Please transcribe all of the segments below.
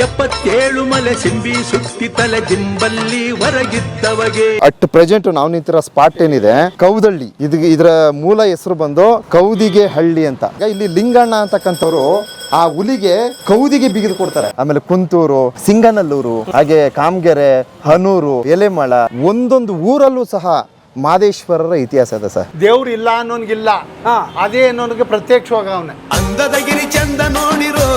77 ಮಲೆ ಸಿಂಬಿ ಸುತ್ತಿ ತಲೆ ದಿಂಬಲ್ಲಿ ಹೊರಗಿದ್ದವಗೆ. At present ನಾವು ನಿಂತಿರೋ ಸ್ಪಾಟ್ ಏನಿದೆ ಕೌದಳ್ಳಿ, ಇದರ ಮೂಲ ಹೆಸರು ಬಂದು ಕೌದಿಗೆ ಹಳ್ಳಿ ಅಂತ. ಇಲ್ಲಿ ಲಿಂಗಣ್ಣ ಅಂತಕ್ಕಂಥವ್ರು ಆ ಹುಲಿಗೆ ಕೌದಿಗೆ ಬಿಗಿದು ಕೊಡ್ತಾರೆ. ಆಮೇಲೆ ಕುಂತೂರು, ಸಿಂಗನಲ್ಲೂರು, ಹಾಗೆ ಕಾಮಗೆರೆ, ಹನೂರು, ಎಲೆಮಳ, ಒಂದೊಂದು ಊರಲ್ಲೂ ಸಹ ಮಾದೇಶ್ವರರ ಇತಿಹಾಸ ಇದೆ ಸರ್. ದೇವ್ರು ಇಲ್ಲ ಅನ್ನೋನ್ಗಿಲ್ಲ, ಅದೇ ಅನ್ನೋನ್ಗೆ ಪ್ರತ್ಯಕ್ಷವಾಗ ಅವನೇ. ಅಂದದ ಗಿರಿ ಚಂದ ನೋಡಿರೋ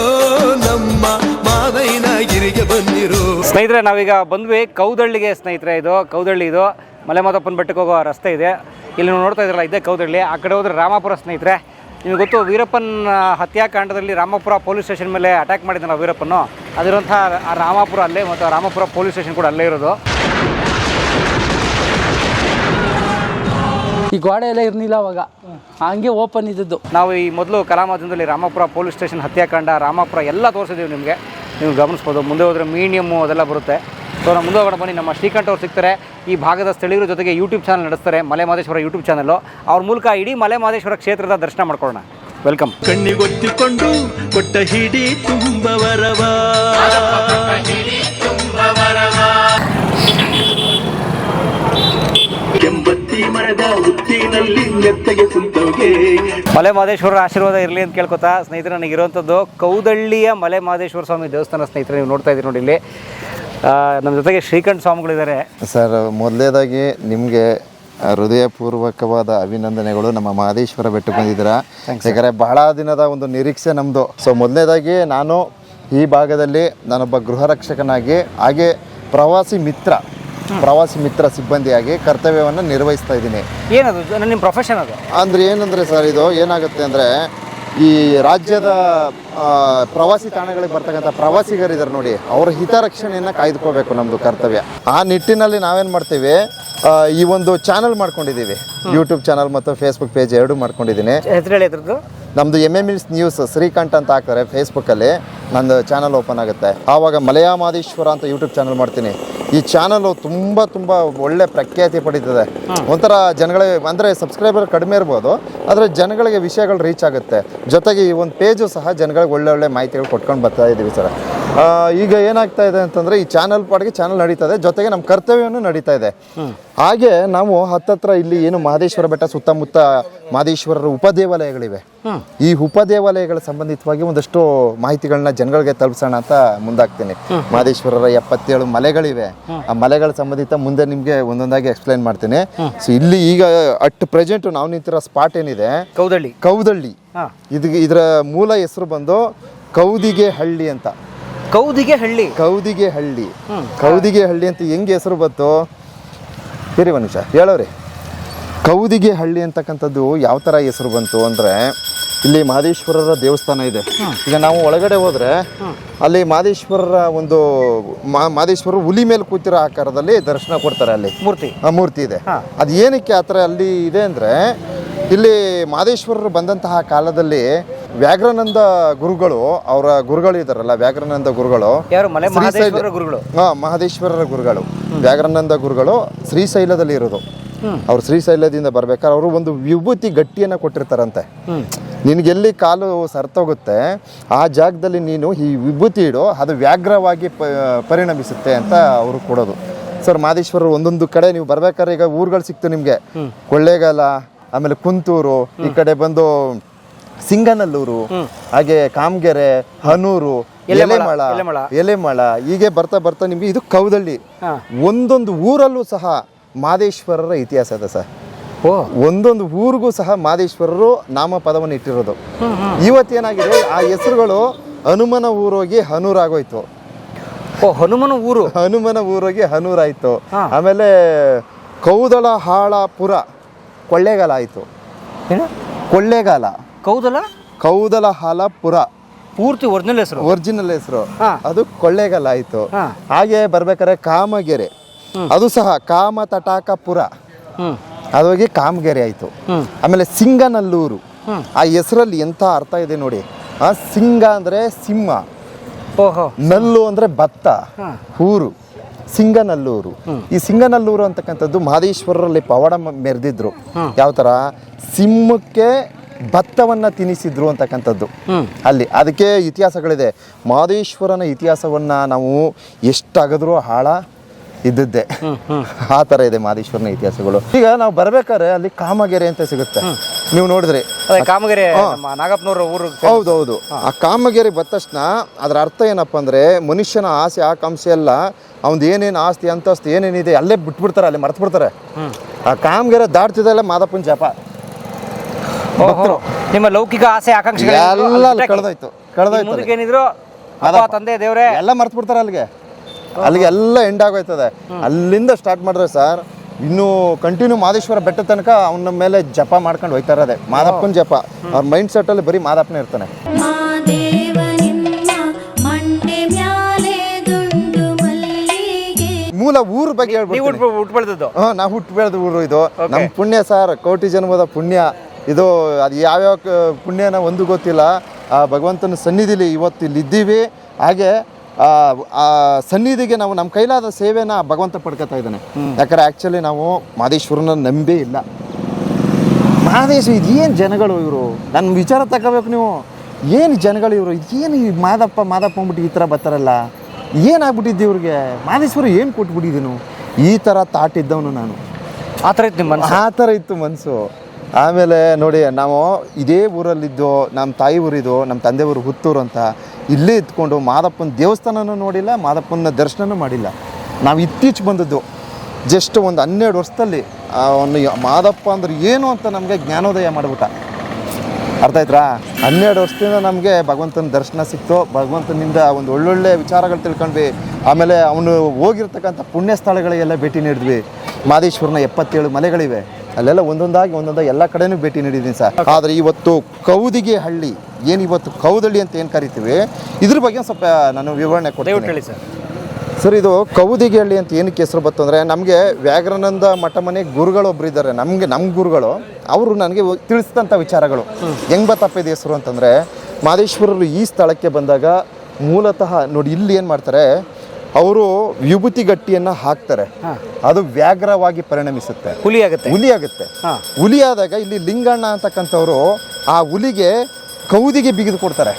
ನಮ್ಮ ಮಾದೈನ ಗಿರಿಗೆ ಬಂದಿರೋ. ಸ್ನೇಹಿತರೆ, ನಾವೀಗ ಬಂದ್ವಿ ಕೌದಳ್ಳಿಗೆ. ಸ್ನೇಹಿತರೆ, ಇದು ಕೌದಳ್ಳಿ, ಇದು ಮಲೆಮಾದಪ್ಪನ ಬೆಟ್ಟಕ್ಕೆ ಹೋಗೋ ರಸ್ತೆ ಇದೆ. ಇಲ್ಲಿ ನೀವು ನೋಡ್ತಾ ಇದ್ರಲ್ಲ, ಇದೇ ಕೌದಳ್ಳಿ. ಆ ಕಡೆ ಹೋದ್ರೆ ರಾಮಾಪುರ. ಸ್ನೇಹಿತರೆ, ನಿಮಗೆ ಗೊತ್ತು, ವೀರಪ್ಪನ್ ಹತ್ಯಾಕಾಂಡದಲ್ಲಿ ರಾಮಾಪುರ ಪೊಲೀಸ್ ಸ್ಟೇಷನ್ ಮೇಲೆ ಅಟ್ಯಾಕ್ ಮಾಡಿದ್ದಾನೆ ವೀರಪ್ಪನು. ಅದಿರುವಂಥ ರಾಮಾಪುರ ಅಲ್ಲೇ, ಮತ್ತು ರಾಮಾಪುರ ಪೊಲೀಸ್ ಸ್ಟೇಷನ್ ಕೂಡ ಅಲ್ಲೇ ಇರೋದು. ಈ ಗೋಡೆ ಎಲ್ಲ ಇರಲಿಲ್ಲ ಅವಾಗ, ಹಂಗೆ ಓಪನ್ ಇದ್ದದ್ದು. ನಾವು ಈ ಮೊದಲು ಕಲಾಮಾಧ್ಯಮದಲ್ಲಿ ರಾಮಾಪುರ ಪೊಲೀಸ್ ಸ್ಟೇಷನ್ ಹತ್ಯಾಕಾಂಡ, ರಾಮಾಪುರ ಎಲ್ಲ ತೋರಿಸಿದ್ದೀವಿ ನಿಮಗೆ. ನೀವು ಗಮನಿಸ್ಬೋದು. ಮುಂದೆ ಹೋದರೆ ಮೀಡಿಯಮ್ಮು ಅದೆಲ್ಲ ಬರುತ್ತೆ. ಸೊ ನಾವು ಮುಂದೆ ಹೋಗೋಣ ಬನ್ನಿ. ನಮ್ಮ ಶ್ರೀಕಂಠ ಅವ್ರು ಸಿಗ್ತಾರೆ, ಈ ಭಾಗದ ಸ್ಥಳೀಯರ ಜೊತೆಗೆ ಯೂಟ್ಯೂಬ್ ಚಾನಲ್ ನಡೆಸ್ತಾರೆ, ಮಲೆ ಮಹದೇಶ್ವರ ಯೂಟ್ಯೂಬ್ ಚಾನಲ್ಲು. ಅವ್ರ ಮೂಲಕ ಇಡೀ ಮಲೆ ಮಹದೇಶ್ವರ ಕ್ಷೇತ್ರದ ದರ್ಶನ ಮಾಡ್ಕೊಳ್ಳೋಣ. ವೆಲ್ಕಮ್. ಕಣ್ಣಿಗೊತ್ತಿಕೊಂಡು ಕೊಟ್ಟ ಹಿಡಿ ತುಂಬವರವ. ಕೆಂಬತ್ತಿ ಮರದ ಹುತ್ತಿನಲ್ಲಿ ನೆತ್ತಗೆ ಕುಂತೋಗೆ. ಮಲೆ ಮಹದೇಶ್ವರರ ಆಶೀರ್ವಾದ ಇರಲಿ ಅಂತ ಕೇಳ್ಕೊತಾ ಸ್ನೇಹಿತರೆ, ನನಗಿರುವಂಥದ್ದು ಕೌದಳ್ಳಿಯ ಮಲೆ ಮಹದೇಶ್ವರ ಸ್ವಾಮಿ ದೇವಸ್ಥಾನ. ಸ್ನೇಹಿತರೆ, ನೀವು ನೋಡ್ತಾ ಇದ್ದೀರಿ ನೋಡಿ, ಇಲ್ಲಿ ನಮ್ಮ ಜೊತೆಗೆ ಶ್ರೀಕಂಠ ಸ್ವಾಮಿಗಳಿದ್ದಾರೆ. ಸರ್, ಮೊದಲನೇದಾಗಿ ನಿಮಗೆ ಹೃದಯಪೂರ್ವಕವಾದ ಅಭಿನಂದನೆಗಳು. ನಮ್ಮ ಮಹದೇಶ್ವರ ಬೆಟ್ಟಕ್ಕೆ ಬಂದಿದ್ದೀರಾ. ಯಾಕಂದರೆ ಬಹಳ ದಿನದ ಒಂದು ನಿರೀಕ್ಷೆ ನಮ್ಮದು. ಸೊ ಮೊದಲನೇದಾಗಿ ನಾನು ಈ ಭಾಗದಲ್ಲಿ ನಾನೊಬ್ಬ ಗೃಹ ರಕ್ಷಕನಾಗಿ, ಹಾಗೆ ಪ್ರವಾಸಿ ಮಿತ್ರ ಸಿಬ್ಬಂದಿಯಾಗಿ ಕರ್ತವ್ಯವನ್ನು ನಿರ್ವಹಿಸ್ತಾ ಇದ್ದೀನಿ. ಏನದು ನಿಮ್ಮ ಪ್ರೊಫೆಷನ್? ಅದು ಅಂದರೆ ಏನಂದರೆ ಸರ್, ಇದು ಏನಾಗುತ್ತೆ ಅಂದರೆ, ಈ ರಾಜ್ಯದ ಪ್ರವಾಸಿ ತಾಣಗಳಿಗೆ ಬರ್ತಕ್ಕಂಥ ಪ್ರವಾಸಿಗರಿದ್ದಾರೆ ನೋಡಿ, ಅವರ ಹಿತರಕ್ಷಣೆಯನ್ನು ಕಾಯ್ದುಕೋಬೇಕು ನಮ್ಮದು ಕರ್ತವ್ಯ. ಆ ನಿಟ್ಟಿನಲ್ಲಿ ನಾವೇನು ಮಾಡ್ತೀವಿ, ಈ ಒಂದು ಚಾನಲ್ ಮಾಡ್ಕೊಂಡಿದ್ದೀವಿ. ಯೂಟ್ಯೂಬ್ ಚಾನಲ್ ಮತ್ತು ಫೇಸ್ಬುಕ್ ಪೇಜ್ ಎರಡೂ ಮಾಡ್ಕೊಂಡಿದ್ದೀನಿ. ಹೆಸರು ಹೇಳಿ ಅದ್ರದ್ದು? ನಮ್ಮದು MMS ನ್ಯೂಸ್ ಶ್ರೀಕಂಠ ಅಂತ ಹಾಕ್ತಾರೆ ಫೇಸ್ಬುಕ್ಕಲ್ಲಿ, ನಂದು ಚಾನಲ್ ಓಪನ್ ಆಗುತ್ತೆ. ಆವಾಗ ಮಲೆಯ ಮಹದೇಶ್ವರ ಅಂತ ಯೂಟ್ಯೂಬ್ ಚಾನಲ್ ಮಾಡ್ತೀನಿ. ಈ ಚಾನಲು ತುಂಬ ಒಳ್ಳೆ ಪ್ರಖ್ಯಾತಿ ಪಡೀತದೆ. ಒಂಥರ ಜನಗಳಿಗೆ, ಅಂದರೆ ಸಬ್ಸ್ಕ್ರೈಬರ್ ಕಡಿಮೆ ಇರ್ಬೋದು, ಆದರೆ ಜನಗಳಿಗೆ ವಿಷಯಗಳು ರೀಚ್ ಆಗುತ್ತೆ. ಜೊತೆಗೆ ಈ ಒಂದು ಪೇಜು ಸಹ ಜನಗಳಿಗೆ ಒಳ್ಳೆ ಮಾಹಿತಿಗಳು ಕೊಟ್ಕೊಂಡು ಬರ್ತಾ ಇದ್ದೀವಿ ಸರ್. ಈಗ ಏನಾಗ್ತಾ ಇದೆ ಅಂತಂದರೆ, ಈ ಚಾನಲ್ ಪಾಡಿಗೆ ಚಾನಲ್ ನಡೀತಾ ಇದೆ, ಜೊತೆಗೆ ನಮ್ಮ ಕರ್ತವ್ಯವನ್ನು ನಡೀತಾ ಇದೆ. ಹಾಗೆ ನಾವು ಹತ್ತತ್ರ ಇಲ್ಲಿ ಏನು ಮಹದೇಶ್ವರ ಬೆಟ್ಟ ಸುತ್ತಮುತ್ತ ಮಹದೇಶ್ವರರ ಉಪದೇವಾಲಯಗಳಿವೆ. ಈ ಉಪದೇವಾಲಯಗಳ ಸಂಬಂಧಿತವಾಗಿ ಒಂದಷ್ಟು ಮಾಹಿತಿಗಳನ್ನ ಜನಗಳಿಗೆ ತಲುಪಿಸೋಣ ಅಂತ ಮುಂದಾಗ್ತೀನಿ. ಮಹದೇಶ್ವರರ 77 ಮಲೆಗಳಿವೆ. ಆ ಮಲೆಗಳ ಸಂಬಂಧಿತ ಮುಂದೆ ನಿಮಗೆ ಒಂದೊಂದಾಗಿ ಎಕ್ಸ್ಪ್ಲೈನ್ ಮಾಡ್ತೀನಿ. ಸೊ ಇಲ್ಲಿ ಈಗ ಅಟ್ ಪ್ರೆಸೆಂಟ್ ನಾವು ನಿಂತಿರೋ ಸ್ಪಾಟ್ ಏನಿದೆ ಕೌದಳ್ಳಿ, ಇದರ ಮೂಲ ಹೆಸರು ಬಂದು ಕೌದಿಗೆ ಹಳ್ಳಿ ಅಂತ. ಕೌದಿಗೆ ಹಳ್ಳಿ ಅಂತ ಹೆಂಗೆ ಹೆಸರು ಬಂತು? ಸರಿ, ಒಂದು ನಿಮಿಷ ಹೇಳೋರಿ. ಕೌದಿಗೆ ಹಳ್ಳಿ ಅಂತಕ್ಕಂಥದ್ದು ಯಾವ ಥರ ಹೆಸರು ಬಂತು ಅಂದರೆ, ಇಲ್ಲಿ ಮಹದೇಶ್ವರರ ದೇವಸ್ಥಾನ ಇದೆ. ಈಗ ನಾವು ಒಳಗಡೆ ಹೋದರೆ ಅಲ್ಲಿ ಮಹದೇಶ್ವರರು ಹುಲಿ ಮೇಲೆ ಕೂತಿರೋ ಆಕಾರದಲ್ಲಿ ದರ್ಶನ ಕೊಡ್ತಾರೆ. ಅಲ್ಲಿ ಮೂರ್ತಿ ಇದೆ. ಅದು ಏನಕ್ಕೆ ಆ ಥರ ಅಲ್ಲಿ ಇದೆ ಅಂದರೆ, ಇಲ್ಲಿ ಮಹದೇಶ್ವರರು ಬಂದಂತಹ ಕಾಲದಲ್ಲಿ ವ್ಯಾಘ್ರಾನಂದ ಗುರುಗಳು, ಅವರ ಗುರುಗಳು ಇದಾರಲ್ಲ, ವ್ಯಾಘ್ರಾನಂದ ಗುರುಗಳು, ಮಹದೇಶ್ವರರ ಗುರುಗಳು, ವ್ಯಾಘ್ರಾನಂದ ಗುರುಗಳು ಶ್ರೀಶೈಲದಲ್ಲಿ ಇರೋದು. ಅವ್ರು ಶ್ರೀಶೈಲದಿಂದ ಬರ್ಬೇಕಾದ್ರೆ ಅವರು ಒಂದು ವಿಭೂತಿ ಗಟ್ಟಿಯನ್ನು ಕೊಟ್ಟಿರ್ತಾರಂತೆ. ನಿನಗೆಲ್ಲಿ ಕಾಲು ಸರ್ತೋಗುತ್ತೆ ಆ ಜಾಗದಲ್ಲಿ ನೀನು ಈ ವಿಭೂತಿ ಇಡು, ಅದು ವ್ಯಾಘ್ರವಾಗಿ ಪರಿಣಮಿಸುತ್ತೆ ಅಂತ ಅವರು ಕೊಡೋದು. ಸರ್, ಮಹದೇಶ್ವರರು ಒಂದೊಂದು ಕಡೆ ನೀವು ಬರ್ಬೇಕಾದ್ರೆ, ಈಗ ಊರುಗಳು ಸಿಕ್ತು ನಿಮಗೆ, ಕೊಳ್ಳೇಗಾಲ, ಆಮೇಲೆ ಕುಂತೂರು, ಈ ಕಡೆ ಬಂದು ಸಿಂಗನಲ್ಲೂರು, ಹಾಗೆ ಕಾಮಗೆರೆ, ಹನೂರು, ಎಲೆಮಳ, ಹೀಗೆ ಬರ್ತಾ ನಿಮಗೆ ಇದು ಕೌದಳ್ಳಿ. ಒಂದೊಂದು ಊರಲ್ಲೂ ಸಹ ಮಾದೇಶ್ವರರ ಇತಿಹಾಸ ಇದೆ ಸರ್. ಒಂದೊಂದು ಊರಿಗೂ ಸಹ ಮಾದೇಶ್ವರರು ನಾಮಪದವನ್ನು ಇಟ್ಟಿರೋದು. ಇವತ್ತೇನಾಗಿದೆ, ಆ ಹೆಸರುಗಳು ಹನುಮನ ಊರೋಗಿ ಹನೂರಾಗೋಯ್ತು. ಹನುಮನ ಊರೋಗಿ ಹನೂರಾಯ್ತು. ಆಮೇಲೆ ಕೌದಲಹಾಳಪುರ ಕೊಳ್ಳೇಗಾಲ ಆಯಿತು. ಕೌದಲಹಾಳಪುರ ಪೂರ್ತಿ ಒರಿಜಿನಲ್ ಹೆಸರು, ಅದು ಕೊಳ್ಳೇಗಾಲ ಆಯಿತು. ಹಾಗೆ ಬರ್ಬೇಕಾದ್ರೆ ಕಾಮಗೆರೆ, ಅದು ಸಹ ಕಾಮ ತಟಾಕಪುರ, ಅದು ಹೋಗಿ ಕಾಮಗೆರೆ ಆಯಿತು. ಆಮೇಲೆ ಸಿಂಗನಲ್ಲೂರು, ಆ ಹೆಸರಲ್ಲಿ ಎಂಥ ಅರ್ಥ ಇದೆ ನೋಡಿ. ಸಿಂಗ ಅಂದರೆ ಸಿಂಹ, ನಲ್ಲು ಅಂದರೆ ಭತ್ತ, ಊರು ಸಿಂಗನಲ್ಲೂರು. ಈ ಸಿಂಗನಲ್ಲೂರು ಅಂತಕ್ಕಂಥದ್ದು ಮಹದೇಶ್ವರರಲ್ಲಿ ಪವಾಡ ಮೆರೆದಿದ್ರು. ಯಾವ ಥರ? ಸಿಂಹಕ್ಕೆ ಭತ್ತವನ್ನು ತಿನ್ನಿಸಿದ್ರು ಅಂತಕ್ಕಂಥದ್ದು ಅಲ್ಲಿ. ಅದಕ್ಕೆ ಇತಿಹಾಸಗಳಿದೆ. ಮಹದೇಶ್ವರನ ಇತಿಹಾಸವನ್ನು ನಾವು ಎಷ್ಟಾಗದ್ರೂ ಹಾಳ ಇದ್ದದ್ದೇ. ಆ ಥರ ಇದೆ ಮಹದೇಶ್ವರನ ಇತಿಹಾಸಗಳು. ಈಗ ನಾವು ಬರ್ಬೇಕಾದ್ರೆ ಅಲ್ಲಿ ಕಾಮಗೆರೆ ಅಂತ ಸಿಗುತ್ತೆ, ನೀವು ನೋಡಿದ್ರಿ ಕಾಮಗೆರೆ ನಾಗಪ್ಪನವ್ರ ಊರು. ಹೌದೌದು. ಆ ಕಾಮಗೆರೆ ಬಂದ ತಕ್ಷಣ ಅದರ ಅರ್ಥ ಏನಪ್ಪ ಅಂದರೆ ಮನುಷ್ಯನ ಆಸೆ ಆಕಾಂಕ್ಷೆ ಎಲ್ಲ ಅವ್ನು ಏನೇನು ಆಸ್ತಿ ಅಂತಸ್ತು ಏನೇನಿದೆ ಅಲ್ಲೇ ಬಿಟ್ಬಿಡ್ತಾರೆ, ಅಲ್ಲಿ ಮರ್ತು ಬಿಡ್ತಾರೆ. ಆ ಕಾಮಗೆರೆ ದಾಟ್ತಿದ್ದಲ್ಲೇ ಮಾದಪ್ಪನ ಜಪ. ನಿಮ್ಮ ಲೌಕಿಕ ಆಸೆ ಆಕಾಂಕ್ಷೆ ಎಲ್ಲ ಕಳೆದೋಯ್ತು ಏನಿದ್ರು ತಂದೆ ದೇವ್ರೆ ಎಲ್ಲ ಮರ್ತು ಬಿಡ್ತಾರೆ ಅಲ್ಲಿಗೆ ಎಲ್ಲ ಎಂಡ್ ಆಗೋಯ್ತದೆ. ಅಲ್ಲಿಂದ ಸ್ಟಾರ್ಟ್ ಮಾಡಿದ್ರೆ ಸರ್ ಇನ್ನು ಕಂಟಿನ್ಯೂ ಮಹದೇಶ್ವರ ಬೆಟ್ಟ ತನಕ ಅವನ ಮೇಲೆ ಜಪ ಮಾಡ್ಕೊಂಡು ಹೋಯ್ತಾ ಇರೋದೆ, ಮಾದಪ್ಪನ ಜಪ. ಅವ್ರ ಮೈಂಡ್ ಸೆಟ್ ಅಲ್ಲಿ ಬರೀ ಮಾದಪ್ಪನೇ ಇರ್ತಾನೆ. ಮೂಲ ಊರ ಬಗ್ಗೆ ಹೇಳ್ಬಿಟ್ಟು ನಾವು ಹುಟ್ಟು ಬೆಳೆದ ಊರು ಇದು. ನಮ್ಮ ಪುಣ್ಯ ಸರ್, ಕೋಟಿ ಜನ್ಮದ ಪುಣ್ಯ ಇದು. ಅದು ಯಾವ್ಯಾವ ಪುಣ್ಯನ ಒಂದು ಗೊತ್ತಿಲ್ಲ. ಆ ಭಗವಂತನ ಸನ್ನಿಧಿಲಿ ಇವತ್ತು ಇಲ್ಲಿ ಇದ್ದೀವಿ. ಹಾಗೆ ಆ ಸನ್ನಿಧಿಗೆ ನಾವು ನಮ್ಮ ಕೈಲಾದ ಸೇವೆನ ಭಗವಂತ ಪಡ್ಕೊತಾ ಇದ್ದಾನೆ. ಯಾಕಂದ್ರೆ ಆ್ಯಕ್ಚುಲಿ ನಾವು ಮಹದೇಶ್ವರನ ನಂಬೇ ಇಲ್ಲ. ಮಹದೇಶ್ವರ ಇದೇನು ಜನಗಳು ಇವರು, ನನ್ನ ವಿಚಾರ ತಗೋಬೇಕು ನೀವು. ಏನು ಜನಗಳು ಇವರು, ಏನು ಈ ಮಾದಪ್ಪ ಅಂದ್ಬಿಟ್ಟು ಈ ಥರ ಬರ್ತಾರಲ್ಲ, ಏನಾಗ್ಬಿಟ್ಟಿದ್ದೆ ಇವ್ರಿಗೆ? ಮಹದೇಶ್ವರ ಏನು ಕೊಟ್ಬಿಟ್ಟಿದ್ದೀನು? ಈ ಥರ ಥಾಟ್ ಇದ್ದವನು ನಾನು. ಆ ಥರ ಇತ್ತು ನಿಮ್ಮ ಆ ಥರ ಇತ್ತು ಮನಸ್ಸು. ಆಮೇಲೆ ನೋಡಿ, ನಾವು ಇದೇ ಊರಲ್ಲಿದ್ದು, ನಮ್ಮ ತಾಯಿ ಊರಿದು, ನಮ್ಮ ತಂದೆ ಊರು ಹುತ್ತೂರು ಅಂತ. ಇಲ್ಲೇ ಇದ್ಕೊಂಡು ಮಾದಪ್ಪನ ದೇವಸ್ಥಾನನೂ ನೋಡಿಲ್ಲ, ಮಾದಪ್ಪನ ದರ್ಶನನೂ ಮಾಡಿಲ್ಲ. ನಾವು ಇತ್ತೀಚೆಗೆ ಬಂದದ್ದು ಜಸ್ಟ್ ಒಂದು 12 ವರ್ಷದಲ್ಲಿ ಒಂದು ಮಾದಪ್ಪ ಅಂದ್ರೆ ಏನು ಅಂತ ನಮಗೆ ಜ್ಞಾನೋದಯ ಮಾಡಿಬಿಟ್ಟ. ಅರ್ಥ ಆಯ್ತಾ? 12 ವರ್ಷದಿಂದ ನಮಗೆ ಭಗವಂತನ ದರ್ಶನ ಸಿಕ್ತು. ಭಗವಂತನಿಂದ ಒಂದು ಒಳ್ಳೊಳ್ಳೆ ವಿಚಾರಗಳು ತಿಳ್ಕೊಂಡ್ವಿ. ಆಮೇಲೆ ಅವನು ಹೋಗಿರ್ತಕ್ಕಂಥ ಪುಣ್ಯ ಸ್ಥಳಗಳಿಗೆಲ್ಲ ಭೇಟಿ ನೀಡಿದ್ವಿ. ಮಹದೇಶ್ವರನ 77 ಮಲೆಗಳಿವೆ, ಅಲ್ಲೆಲ್ಲ ಒಂದೊಂದಾಗಿ ಎಲ್ಲ ಕಡೆನೂ ಭೇಟಿ ನೀಡಿದ್ದೀನಿ ಸರ್. ಆದರೆ ಇವತ್ತು ಕೌದಿಗೆ ಹಳ್ಳಿ ಏನು, ಇವತ್ತು ಕೌದಳ್ಳಿ ಅಂತ ಏನು ಕರಿತೀವಿ, ಇದ್ರ ಬಗ್ಗೆ ಸ್ವಲ್ಪ ನಾನು ವಿವರಣೆ ಕೊಡ್ತೀನಿ ಸರ್. ಇದು ಕೌದಿಗೆ ಹಳ್ಳಿ ಅಂತ ಏನಕ್ಕೆ ಹೆಸರು ಬಂತು ಅಂದರೆ, ನಮಗೆ ವ್ಯಾಘ್ರಾನಂದ ಮಠ ಮನೆ ಗುರುಗಳೊಬ್ರು ಇದ್ದಾರೆ, ನಮ್ಮ ಗುರುಗಳು. ಅವರು ನನಗೆ ತಿಳಿಸಿದಂಥ ವಿಚಾರಗಳು ಹೆಂಗೆ ಬತ್ತಪ್ಪ ಇದು ಹೆಸರು ಅಂತಂದರೆ, ಮಹದೇಶ್ವರರು ಈ ಸ್ಥಳಕ್ಕೆ ಬಂದಾಗ ಮೂಲತಃ ನೋಡಿ ಇಲ್ಲಿ ಏನು ಮಾಡ್ತಾರೆ, ಅವರು ವಿಭೂತಿ ಗಟ್ಟಿಯನ್ನು ಹಾಕ್ತಾರೆ. ಅದು ವ್ಯಾಘ್ರವಾಗಿ ಪರಿಣಮಿಸುತ್ತೆ, ಹುಲಿ ಆಗುತ್ತೆ. ಹುಲಿ ಆದಾಗ ಇಲ್ಲಿ ಲಿಂಗಣ್ಣ ಅಂತಕ್ಕಂಥವ್ರು ಆ ಹುಲಿಗೆ ಕೌದಿಗೆ ಬಿಗಿದು ಕೊಡ್ತಾರೆ.